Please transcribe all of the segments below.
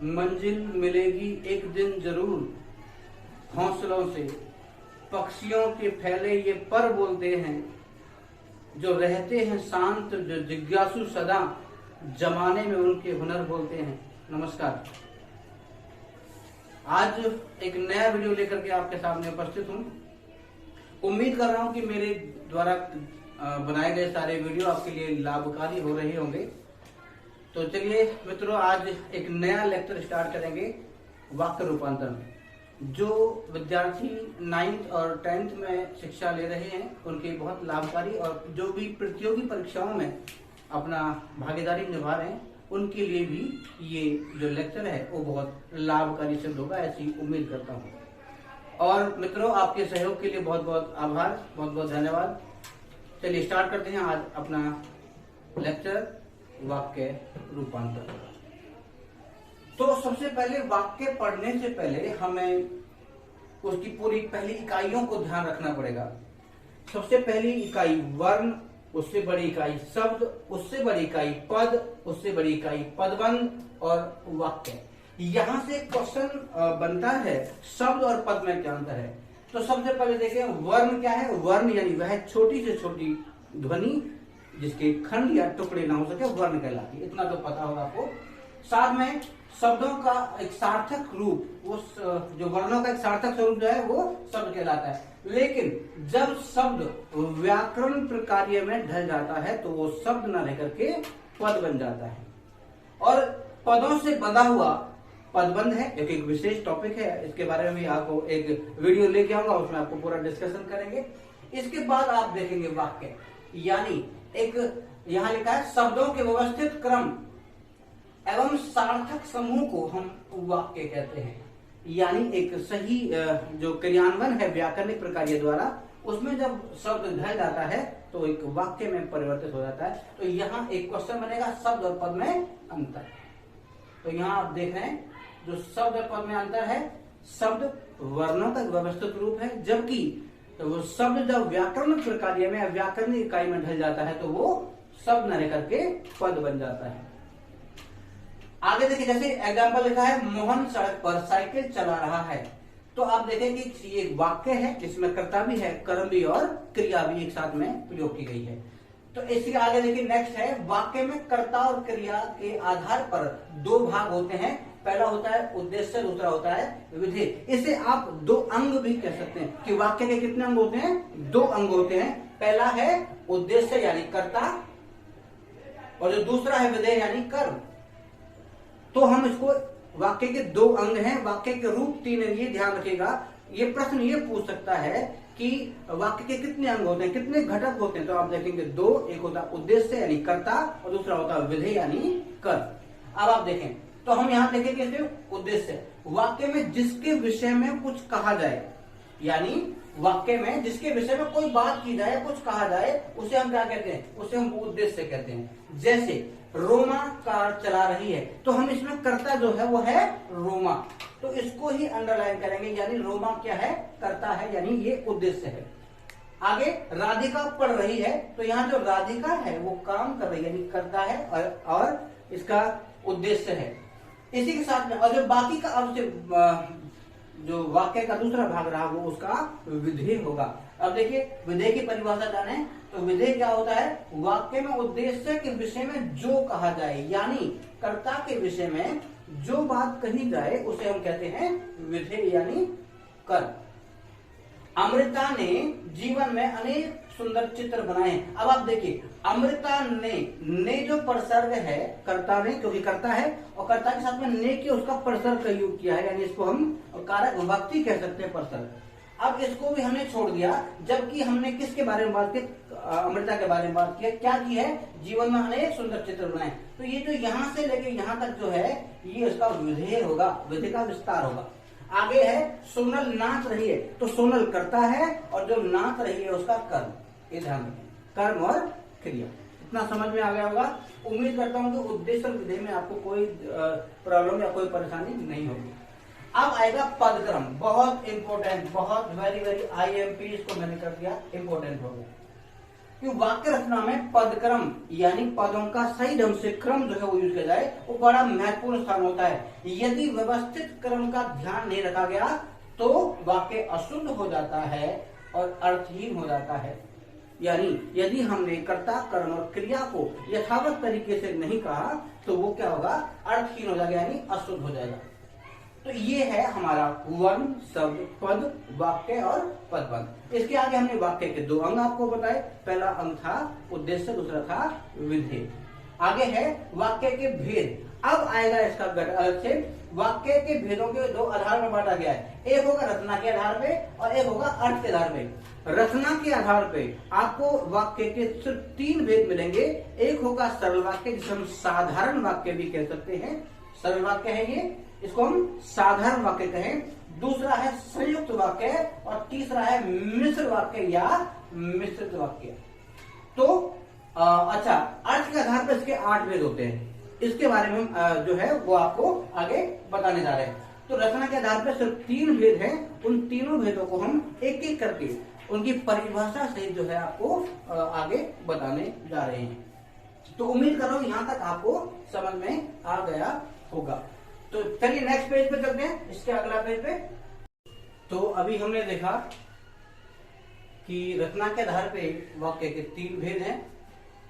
मंजिल मिलेगी एक दिन जरूर, हौसलों से पक्षियों के फैले ये पर बोलते हैं, जो रहते हैं शांत, जो जिज्ञासु सदा, जमाने में उनके हुनर बोलते हैं। नमस्कार, आज एक नया वीडियो लेकर के आपके सामने उपस्थित हूँ। उम्मीद कर रहा हूँ कि मेरे द्वारा बनाए गए सारे वीडियो आपके लिए लाभकारी हो रहे होंगे। तो चलिए मित्रों, आज एक नया लेक्चर स्टार्ट करेंगे वाक्य रूपांतरण। जो विद्यार्थी 9th और 10th में शिक्षा ले रहे हैं उनके बहुत लाभकारी, और जो भी प्रतियोगी परीक्षाओं में अपना भागीदारी निभा रहे हैं उनके लिए भी ये जो लेक्चर है वो बहुत लाभकारी सिद्ध होगा, ऐसी उम्मीद करता हूँ। और मित्रों, आपके सहयोग के लिए बहुत बहुत आभार, बहुत बहुत धन्यवाद। चलिए स्टार्ट करते हैं आज अपना लेक्चर वाक्य रूपांतर। तो सबसे पहले वाक्य पढ़ने से पहले हमें उसकी पूरी पहली इकाइयों को ध्यान रखना पड़ेगा। सबसे पहली इकाई वर्ण, उससे बड़ी इकाई शब्द, उससे बड़ी इकाई पद, उससे बड़ी इकाई पदबंध और वाक्य। यहाँ से क्वेश्चन बनता है शब्द और पद में क्या अंतर है। तो सबसे पहले देखें वर्ण क्या है। वर्ण यानी वह छोटी से छोटी ध्वनि जिसके खंड या टुकड़े ना हो सके, वर्ण कहलाती है। इतना तो पता होगा आपको। साथ में शब्दों का एक सार्थक रूप, वो जो वर्णों का एक सार्थक स्वरूप जो है वो शब्द कहलाता है। लेकिन जब शब्द व्याकरण प्रकार्य में ढल जाता है तो वो शब्द न रह करके पद बन जाता है। और पदों से बंधा हुआ पदबंध है, जो कि एक विशेष टॉपिक है। इसके बारे में भी आपको एक वीडियो लेके आऊंगा, उसमें आपको पूरा डिस्कशन करेंगे। इसके बाद आप देखेंगे वाक्य, यानी एक यहाँ लिखा है शब्दों के व्यवस्थित क्रम एवं सार्थक समूह को हम वाक्य कहते हैं। यानी एक सही जो क्रियान्वयन है व्याकरणिक प्रकार्य द्वारा, उसमें जब शब्द ढल जाता है तो एक वाक्य में परिवर्तित हो जाता है। तो यहाँ एक क्वेश्चन बनेगा शब्द और पद में अंतर। तो यहाँ आप देख रहे हैं जो शब्द और पद में अंतर है, शब्द वर्णों का व्यवस्थित रूप है, जबकि तो वो शब्द जब व्याकरण प्रकार्य में व्याकरणिक इकाई में ढल जाता है तो वो शब्द न रह करके पद बन जाता है। आगे देखिए, जैसे एग्जाम्पल लिखा है मोहन सड़क पर साइकिल चला रहा है। तो आप देखें कि ये वाक्य है जिसमें कर्ता भी है, कर्म भी और क्रिया भी एक साथ में प्रयोग की गई है। तो इसके आगे देखिए नेक्स्ट है वाक्य में कर्ता और क्रिया के आधार पर दो भाग होते हैं। पहला होता है उद्देश्य, दूसरा होता है विधेय। इसे आप दो अंग भी कह सकते हैं कि वाक्य के कितने अंग होते हैं, दो अंग होते हैं। पहला है उद्देश्य यानी कर्ता, और जो दूसरा है विधेय यानी कर्म। तो हम इसको वाक्य के दो अंग हैं, वाक्य के रूप 3 है। ये ध्यान रखिएगा, ये प्रश्न ये पूछ सकता है कि वाक्य के कितने अंग होते हैं, कितने घटक होते हैं। तो आप देखेंगे दो, एक होता है उद्देश्य यानी कर्ता और दूसरा होता है विधेय यानी कर्म। अब आप देखें तो हम यहाँ देखेंगे सिर्फ उद्देश्य। वाक्य में जिसके विषय में कुछ कहा जाए, यानी वाक्य में जिसके विषय में कोई बात की जाए, कुछ कहा जाए, उसे हम क्या कहते हैं, उसे हम उद्देश्य कहते हैं। जैसे रोमा कार चला रही है, तो हम इसमें कर्ता जो है वो है रोमा, तो इसको ही अंडरलाइन करेंगे, यानी रोमा क्या है, कर्ता है, यानी ये उद्देश्य है। आगे राधिका पढ़ रही है, तो यहाँ जो राधिका है वो काम कर रही है यानी कर्ता है, और इसका उद्देश्य है। इसी के साथ में और जो बाकी का अब से जो वाक्य का दूसरा भाग रहा वो उसका विधेय होगा। अब देखिए विधेय की परिभाषा जाने, तो विधेय क्या होता है, वाक्य में उद्देश्य के विषय में जो कहा जाए, यानी कर्ता के विषय में जो बात कही जाए उसे हम कहते हैं विधेय यानी कर्म। अमृता ने जीवन में अनेक सुंदर चित्र बनाए। अब आप देखिए अमृता ने जो परसर्ग है, कर्ता ने, क्योंकि कर्ता है और कर्ता के साथ में ने के उसका परसर्ग का यूज किया है, यानी इसको हम कारक विभक्ति कह सकते हैं, परसर्ग। अब इसको भी हमने छोड़ दिया, जबकि हमने किसके बारे में बात की, अमृता के बारे में बात की। क्या की है, जीवन में अनेक सुंदर चित्र बनाए। तो ये जो यहाँ से लेके यहाँ तक जो है ये उसका विधेय होगा, विधेय का विस्तार होगा। आगे है सोनल नाच रही है, तो सोनल करता है और जो नाच रही है उसका कर्म। ये ध्यान रखें, कर्म और क्रिया। इतना समझ में आ गया होगा। उम्मीद करता हूं कि उद्देश्य और विधेय में आपको कोई प्रॉब्लम या कोई परेशानी नहीं होगी। अब आएगा पद क्रम, बहुत इंपॉर्टेंट, बहुत वेरी वेरी IMP, इसको मैंने कर दिया, इंपॉर्टेंट हो गया। कि वाक्य रचना में पदक्रम यानी पदों का सही ढंग से क्रम जो है वो यूज किया जाए, वो बड़ा महत्वपूर्ण स्थान होता है। यदि व्यवस्थित क्रम का ध्यान नहीं रखा गया तो वाक्य अशुद्ध हो जाता है और अर्थहीन हो जाता है। यानी यदि हमने कर्ता, कर्म और क्रिया को यथावत तरीके से नहीं कहा तो वो क्या होगा, अर्थहीन हो जाएगा, यानी अशुद्ध हो जाएगा। तो ये है हमारा वर्ण, शब्द, पद, वाक्य और पदबंध। इसके आगे हमने वाक्य के 2 अंग आपको बताए। पहला अंग था उद्देश्य, दूसरा था विधेय। आगे है वाक्य के भेद। अब आएगा इसका अलग से, वाक्य के भेदों के 2 आधार पर बांटा गया है। एक होगा रचना के आधार पे और एक होगा अर्थ के आधार पे। रचना के आधार पे आपको वाक्य के सिर्फ 3 भेद मिलेंगे। एक होगा सरल वाक्य, जिसे हम साधारण वाक्य भी कह सकते हैं। सरल वाक्य है ये, इसको हम साधारण वाक्य कहें। दूसरा है संयुक्त वाक्य और तीसरा है मिश्र वाक्य या मिश्रित वाक्य। तो अच्छा, अर्थ के आधार पर इसके 8 भेद होते हैं। इसके बारे में जो है वो आपको आगे बताने जा रहे हैं। तो रचना के आधार पर सिर्फ 3 भेद हैं। उन तीनों भेदों को हम एक एक करके उनकी परिभाषा सहित जो है आपको आगे बताने जा रहे हैं। तो उम्मीद कर रहा हूं यहां तक आपको समझ में आ गया होगा। तो चलिए नेक्स्ट पेज पे चलते हैं, इसके अगला पेज पे। तो अभी हमने देखा कि रचना के आधार पे वाक्य के 3 भेद हैं।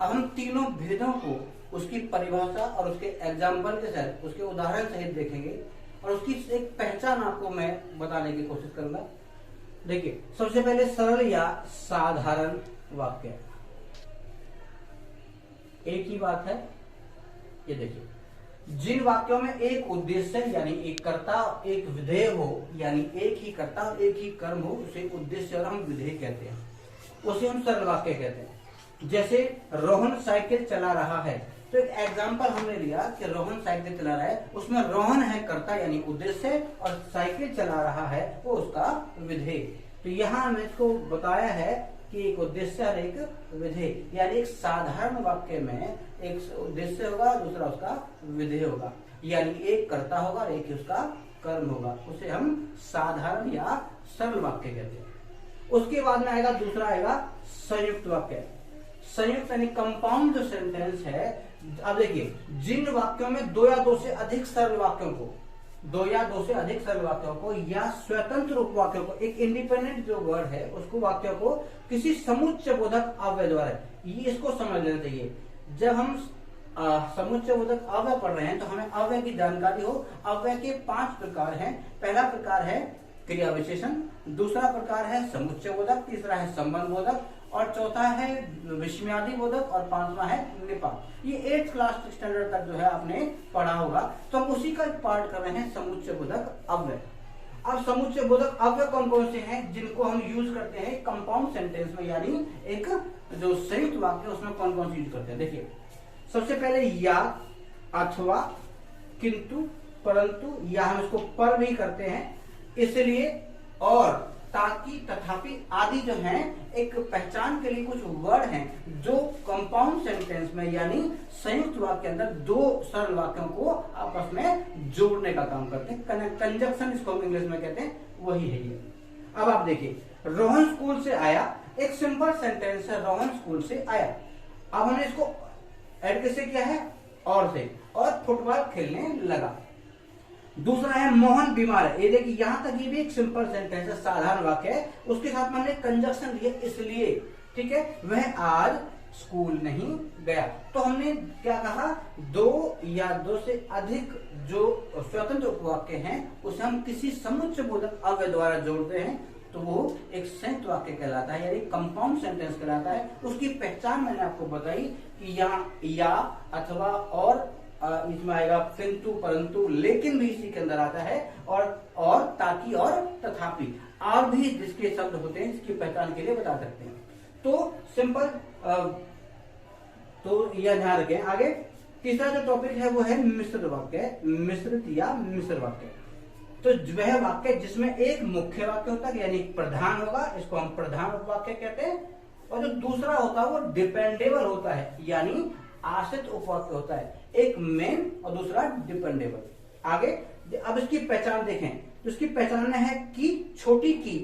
अब हम तीनों भेदों को उसकी परिभाषा और उसके एग्जाम्पल के साथ, उसके उदाहरण सहित देखेंगे और उसकी एक पहचान आपको मैं बताने की कोशिश करूंगा। देखिए, सबसे पहले सरल या साधारण वाक्य। एक ही बात है, ये देखिए, जिन वाक्यों में एक उद्देश्य यानी एक कर्ता, एक विधेय हो, यानी एक ही कर्ता और एक ही कर्म हो, उसे उद्देश्य और हम विधेय कहते हैं, उसे हम सरल वाक्य कहते हैं। जैसे रोहन साइकिल चला रहा है, तो एक एग्जाम्पल हमने लिया कि रोहन साइकिल चला रहा है, उसमें रोहन है कर्ता यानी उद्देश्य और साइकिल चला रहा है वो उसका विधेय। तो यहाँ हमने इसको बताया है कि एक उद्देश्य और एक विधेय, यानी एक साधारण वाक्य में एक उद्देश्य होगा, दूसरा उसका विधेय होगा, यानी एक कर्ता होगा और एक उसका कर्म होगा, उसे हम साधारण या सरल वाक्य कहते हैं। उसके बाद में आएगा दूसरा आएगा संयुक्त वाक्य। संयुक्त यानी कंपाउंड जो सेंटेंस है। अब देखिए, जिन वाक्यों में 2 या 2 से अधिक सरल वाक्यों को, 2 या 2 से अधिक सरल वाक्यों को या स्वतंत्र उपवाक्यों को, एक इंडिपेंडेंट जो वर्ड है उसको, वाक्यों को किसी समुच्चय बोधक अव्यय द्वारा, ये इसको समझ लेना चाहिए। जब हम समुच्चय बोधक अव्यय पढ़ रहे हैं तो हमें अव्यय की जानकारी हो। अव्यय के 5 प्रकार हैं। पहला प्रकार है क्रिया विशेषण, दूसरा प्रकार है समुच्चय बोधक, तीसरा है संबंध बोधक और चौथा है विस्मयादि बोधक और 5वां है निपात। ये 8th क्लास स्टैंडर्ड तक जो है आपने पढ़ा होगा। तो हम उसी का पार्ट कर रहे हैं, समुच्चय बोधक अव्यय। अब समुच्चय बोधक अव्यय कौन कौन से हैं जिनको हम यूज करते हैं कंपाउंड सेंटेंस में, यानी एक जो संयुक्त वाक्य उसमें कौन कौन से यूज करते हैं। देखिए, सबसे पहले या, अथवा, किंतु, परंतु, या हम इसको पर भी करते हैं, इसलिए, और, ताकि, तथापि आदि जो हैं एक पहचान के लिए कुछ वर्ड हैं जो कंपाउंड सेंटेंस में यानी संयुक्त वाक्य के अंदर 2 सरल वाक्यों को आपस में जोड़ने का काम करते हैं। कंजक्शन इसको हम इंग्लिश में कहते हैं, वही है ये। अब आप देखिए, रोहन स्कूल से आया, एक सिंपल सेंटेंस है, रोहन स्कूल से आया। अब हमने इसको ऐड कैसे किया है, और से, और फुटबॉल खेलने लगा। दूसरा है मोहन बीमार है। ये देखिए, यहां तक ये भी एक सिंपल सेंटेंस है, साधारण वाक्य है। उसके साथ मैंने कंजक्शन दिया, इसलिए, ठीक है, वह आज स्कूल नहीं गया। तो हमने क्या कहा, 2 या 2 से अधिक जो स्वतंत्र उपवाक्य हैं उसे हम किसी समुच्चय बोधक अव्यय द्वारा जोड़ते हैं तो वो एक संयुक्त वाक्य कहलाता है, यानी कंपाउंड सेंटेंस कहलाता है। उसकी पहचान मैंने आपको बताई कि या, अथवा, और इसमें आएगा किंतु, परंतु, लेकिन भी इसी के अंदर आता है, और ताकि और तथापि, और भी जिसके शब्द होते हैं इसकी पहचान के लिए बता सकते हैं। तो सिंपल, तो यह ध्यान रखें। आगे तीसरा जो टॉपिक है वो है मिश्रित वाक्य, मिश्रित या मिश्र वाक्य। तो वह वाक्य जिसमें एक मुख्य वाक्य होता है यानी प्रधान होगा, इसको हम प्रधान उपवाक्य कहते हैं, और जो दूसरा होता है वो डिपेंडेबल होता है यानी आश्रित उपवाक्य होता है, एक मेन और दूसरा डिपेंडेबल। आगे अब इसकी पहचान देखें, तो इसकी पहचान है कि, छोटी की,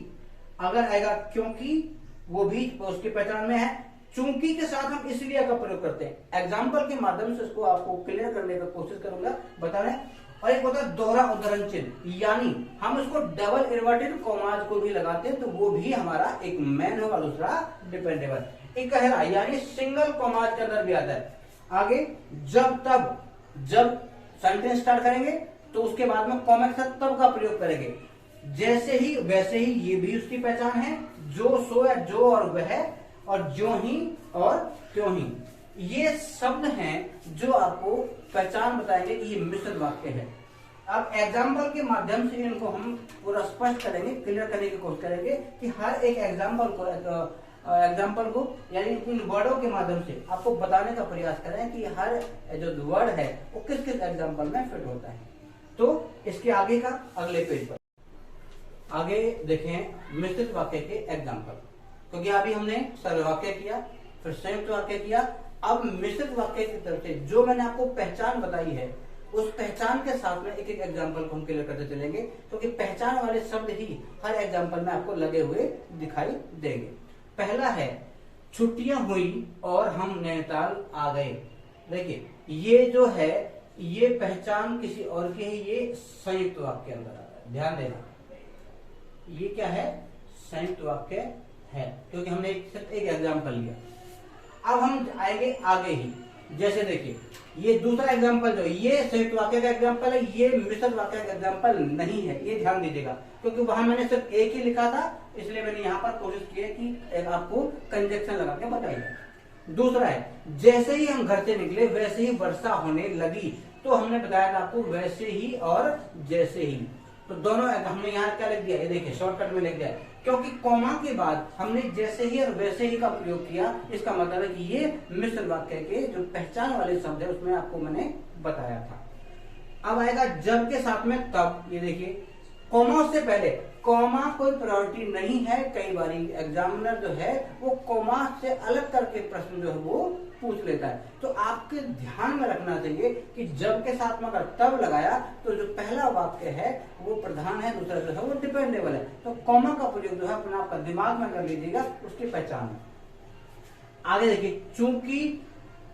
अगर आएगा क्योंकि, वो भी उसकी पहचान में है। चूंकि के साथ हम इसलिए का प्रयोग करते हैं। एग्जाम्पल के माध्यम से इसको आपको क्लियर करने का कोशिश करूंगा बताने। और एक होता है दोहरा उद्धरण चिन्ह, यानी हम इसको डबल इन्वर्टेड कॉमाज को भी लगाते हैं तो वो भी हमारा एक मेन होगा, दूसरा डिपेंडेबल। एक कहरा यानी सिंगल कॉमाज के अंदर भी आता है। आगे जब तब, जब सेंटेंस स्टार्ट करेंगे तो उसके बाद में कॉमा के साथ तब का प्रयोग करेंगे। जैसे ही वैसे ही, ये भी उसकी पहचान है। जो सो या जो और वह, और ज्यों ही और त्यों ही, ये शब्द हैं जो आपको पहचान बताएंगे कि ये मिश्रित वाक्य है। अब एग्जाम्पल के माध्यम से इनको हम पूरा स्पष्ट करेंगे, क्लियर करने की कोशिश करेंगे कि हर एक एग्जाम्पल को यानी इन वर्डों के माध्यम से आपको बताने का प्रयास करें कि हर जो वर्ड है वो किस किस एग्जाम्पल में फिट होता है। तो इसके आगे का अगले पेज पर आगे देखें मिश्रित वाक्य के एग्जाम्पल। क्योंकि अभी हमने सरल वाक्य किया, फिर संयुक्त वाक्य किया, अब मिश्रित वाक्य की तरफ से जो मैंने आपको पहचान बताई है उस पहचान के साथ में एक एक एग्जाम्पल को हम क्लियर करते चलेंगे, क्योंकि पहचान वाले शब्द ही हर एग्जाम्पल में आपको लगे हुए दिखाई देंगे। पहला है छुट्टियां हुई और हम नैनीताल आ गए। देखिए ये जो है ये पहचान किसी और की है, ये संयुक्त वाक्य अंदर आ रहा है, ध्यान देना। ये क्या है? संयुक्त वाक्य है, क्योंकि हमने एक एग्जाम्पल लिया। अब हम आएंगे आगे ही, जैसे देखिए ये दूसरा एग्जाम्पल जो ये संयुक्त वाक्य का एग्जाम्पल है, ये मिश्रित वाक्य का एग्जाम्पल नहीं है, ये ध्यान दीजिएगा। क्योंकि वहां मैंने सिर्फ एक ही लिखा था, इसलिए मैंने यहाँ पर कोशिश की है कि आपको कंजक्शन लगा के बताइए। दूसरा है जैसे ही हम घर से निकले वैसे ही वर्षा होने लगी। तो हमने बताया था आपको वैसे ही और जैसे ही, तो दोनों हमने यहाँ क्या लिख दिया, ये देखिए शॉर्टकट में लिख दिया, क्योंकि कॉमा के बाद हमने जैसे ही और वैसे ही का प्रयोग किया। इसका मतलब है कि ये मिश्र वाक्य के जो पहचान वाले शब्द है उसमें आपको मैंने बताया था। अब आएगा जब के साथ में तब। ये देखिए कॉमा से पहले, कॉमा कोई प्रायोरिटी नहीं है। कई बार एग्जामिनर जो है वो कॉमा से अलग करके प्रश्न जो है वो पूछ लेता है, तो आपके ध्यान में रखना चाहिए कि जब के साथ में अगर तब लगाया तो जो पहला वाक्य है वो प्रधान है, दूसरा जो है वो डिपेंडेबल है। तो कॉमा का प्रयोग जो है अपना आपका दिमाग में कर लीजिएगा, उसकी पहचान है। आगे देखिए चूंकि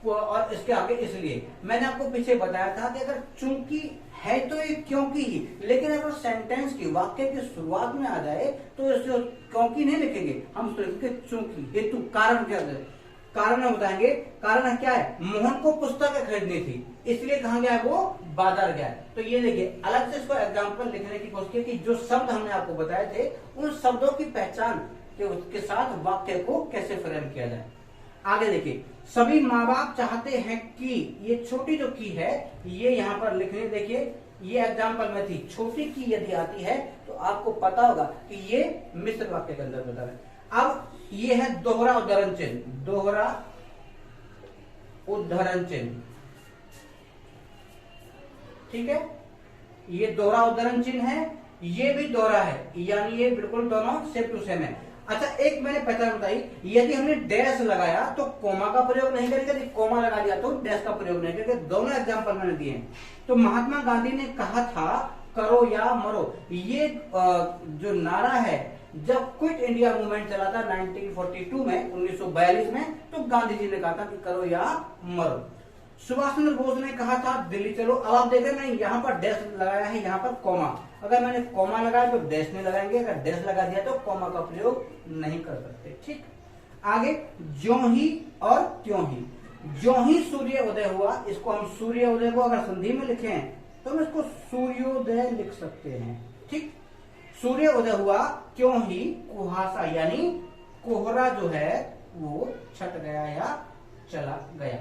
और इसके आगे इसलिए। मैंने आपको पीछे बताया था कि अगर चूंकि है तो ये क्योंकि ही, लेकिन अगर सेंटेंस की वाक्य की शुरुआत में आ जाए तो इसे क्योंकि नहीं लिखेंगे, हम लिखेंगे चूंकि। हेतु कारण क्या है? कारण हम बताएंगे। कारण क्या है? मोहन को पुस्तक खरीदनी थी, इसलिए कहा गया है वो बाजार गया है। तो ये देखिए अलग से इसको एग्जाम्पल लिखने की कोशिश की कि जो शब्द हमने आपको बताए थे उन शब्दों की पहचान के साथ वाक्य को कैसे फ्रेम किया जाए। आगे देखिए सभी माँ बाप चाहते हैं कि, ये छोटी जो की है ये यहाँ पर लिखने, देखिए ये एग्जाम्पल में थी। छोटी की यदि आती है तो आपको पता होगा कि ये मिश्र वाक्य के अंदर बता रहे। अब ये है दोहरा उद्धरण चिन्ह, दोहरा उद्धरण चिन्ह, ठीक है। ये दोहरा उद्धरण चिन्ह है, ये भी दोहरा है, यानी ये बिल्कुल दोनों सेम टू सेम है। अच्छा एक मैंने पहचान बताई, यदि हमने डैश लगाया तो कोमा का प्रयोग नहीं करेंगे, यदि कोमा लगा दिया तो डैश का प्रयोग नहीं करेंगे। दोनों एग्जाम्पल मैंने दिए हैं। तो महात्मा गांधी ने कहा था करो या मरो, ये जो नारा है जब क्विट इंडिया मूवमेंट चला था 1942 में, 1942 में, तो गांधी जी ने कहा था कि करो या मरो। सुभाष चंद्र बोस ने कहा था दिल्ली चलो। अब आप देख रहे हैं यहाँ पर डैश लगाया है, यहाँ पर कॉमा। अगर मैंने कॉमा लगाया तो डैश नहीं लगाएंगे, अगर डैश लगा दिया तो कॉमा का प्रयोग नहीं कर सकते, ठीक। आगे ज्यों ही और त्यों ही। ज्यों ही सूर्य उदय हुआ, इसको हम सूर्य उदय को अगर संधि में लिखे हैं तो हम इसको सूर्योदय लिख सकते हैं, ठीक। सूर्य उदय हुआ, क्यों ही कुहासा यानी कोहरा जो है वो छट गया या चला गया।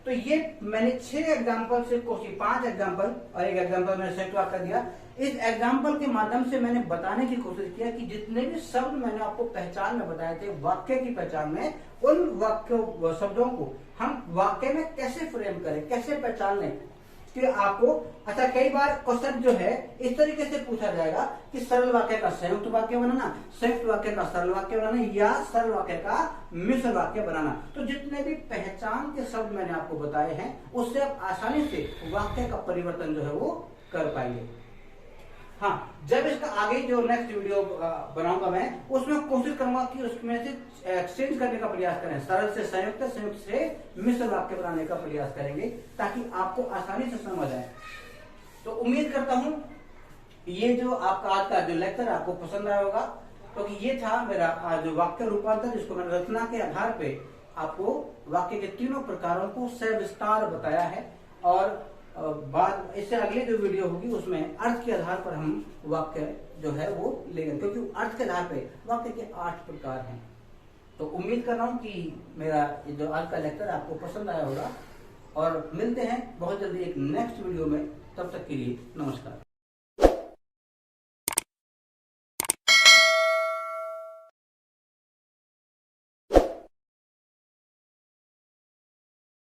तो ये मैंने 6 एग्जाम्पल से कोशिश, 5 एग्जाम्पल और एक एग्जाम्पल मैंने संयुक्त वाक्य दिया। इस एग्जाम्पल के माध्यम से मैंने बताने की कोशिश किया कि जितने भी शब्द मैंने आपको पहचान में बताए थे वाक्य की पहचान में, उन वाक्य शब्दों को हम वाक्य में कैसे फ्रेम करें, कैसे पहचान लें कि आपको। अच्छा कई बार क्वेश्चन जो है इस तरीके से पूछा जाएगा कि सरल वाक्य का संयुक्त वाक्य बनाना, संयुक्त वाक्य का सरल वाक्य बनाना या सरल वाक्य का मिश्र वाक्य बनाना। तो जितने भी पहचान के शब्द मैंने आपको बताए हैं उससे आप आसानी से वाक्य का परिवर्तन जो है वो कर पाएंगे। हाँ, जब इसका आगे जो नेक्स्ट वीडियो बनाऊंगा मैं, उसमें कोशिश करूंगा कि उसमें से एक्सचेंज करने का प्रयास करें, सरल से संयुक्त, संयुक्त से मिश्र वाक्य बनाने का प्रयास करेंगे ताकि आपको आसानी से समझ आए। तो उम्मीद करता हूं ये जो आपका आज का जो लेक्चर आपको पसंद आया होगा, क्योंकि ये था मेरा आज जो वाक्य रूपांतर, जिसको मैंने रचना के आधार पे आपको वाक्य के तीनों प्रकारों को सविस्तार बताया है। और बाद इससे अगली जो वीडियो होगी उसमें अर्थ के आधार पर हम वाक्य जो है वो लेंगे, क्योंकि अर्थ के आधार पे वाक्य के 8 प्रकार हैं। तो उम्मीद कर रहा हूं कि मेरा ये जो आज का लेक्चर आपको पसंद आया होगा, और मिलते हैं बहुत जल्दी एक नेक्स्ट वीडियो में। तब तक के लिए नमस्कार।